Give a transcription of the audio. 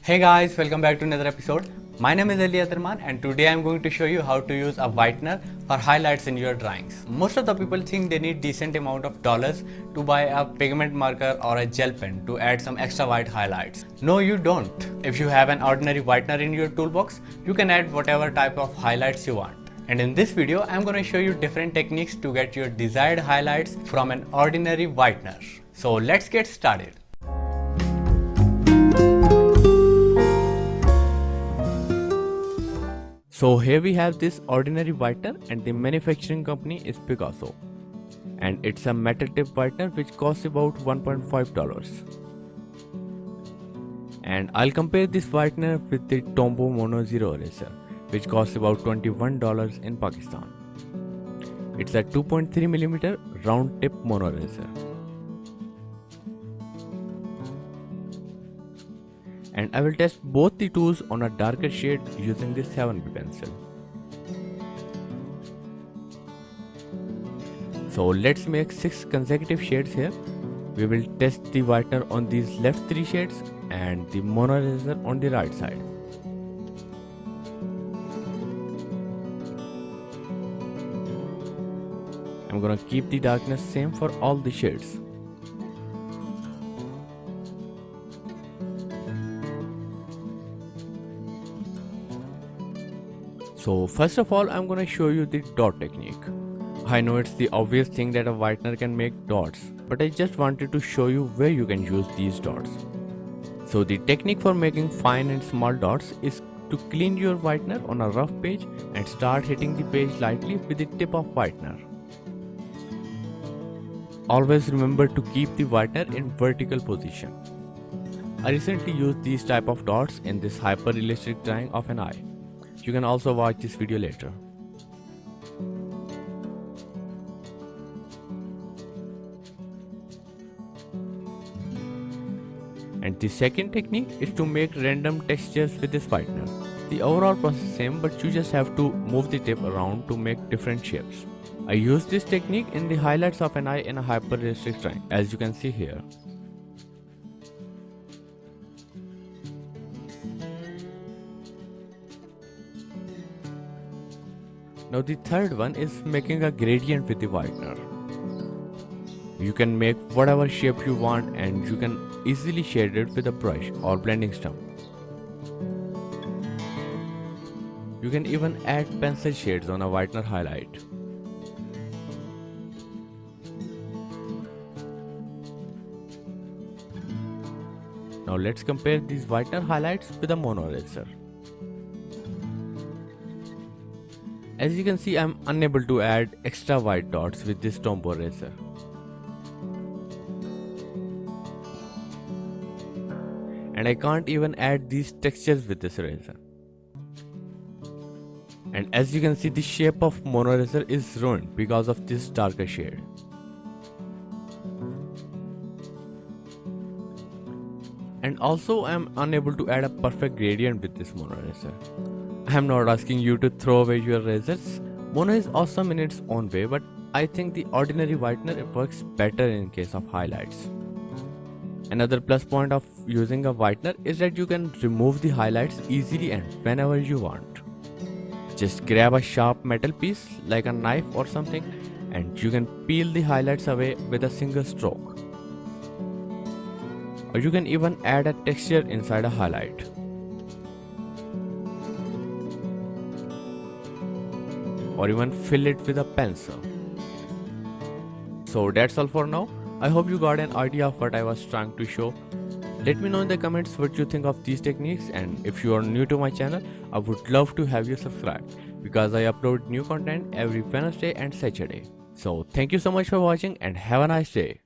Hey guys, welcome back to another episode. My name is Ali Atarman and today I am going to show you how to use a whitener for highlights in your drawings. Most of the people think they need decent amount of dollars to buy a pigment marker or a gel pen to add some extra white highlights. No, you don't. If you have an ordinary whitener in your toolbox, you can add whatever type of highlights you want. And in this video, I am going to show you different techniques to get your desired highlights from an ordinary whitener. So let's get started. So here we have this ordinary whitener and the manufacturing company is Picasso. And it's a metal tip whitener which costs about $1.5. And I'll compare this whitener with the Tombow Mono Zero Eraser which costs about $21 in Pakistan. It's a 2.3mm round tip mono eraser. And I will test both the tools on a darker shade using the 7B pencil. So let's make 6 consecutive shades here. We will test the whitener on these left 3 shades and the mono eraser on the right side. I'm gonna keep the darkness same for all the shades. So first of all, I'm gonna show you the dot technique. I know it's the obvious thing that a whitener can make dots, but I just wanted to show you where you can use these dots. So the technique for making fine and small dots is to clean your whitener on a rough page and start hitting the page lightly with the tip of whitener. Always remember to keep the whitener in vertical position. I recently used these type of dots in this hyper realistic drawing of an eye. You can also watch this video later. And the second technique is to make random textures with this whitener. The overall process is same, but you just have to move the tip around to make different shapes. I use this technique in the highlights of an eye in a hyper realistic drawing, as you can see here. Now the third one is making a gradient with the whitener. You can make whatever shape you want and you can easily shade it with a brush or blending stump. You can even add pencil shades on a whitener highlight. Now let's compare these whitener highlights with a mono eraser. As you can see, I am unable to add extra white dots with this Tombow eraser. And I can't even add these textures with this eraser. And as you can see, the shape of mono eraser is ruined because of this darker shade. And also I am unable to add a perfect gradient with this mono eraser. I am not asking you to throw away your erasers. Mono is awesome in its own way, but I think the ordinary whitener works better in case of highlights. Another plus point of using a whitener is that you can remove the highlights easily and whenever you want. Just grab a sharp metal piece like a knife or something and you can peel the highlights away with a single stroke. Or you can even add a texture inside a highlight. Or even fill it with a pencil. So that's all for now. I hope you got an idea of what I was trying to show. Let me know in the comments what you think of these techniques, and if you are new to my channel, I would love to have you subscribe because I upload new content every Wednesday and Saturday. So thank you so much for watching and have a nice day.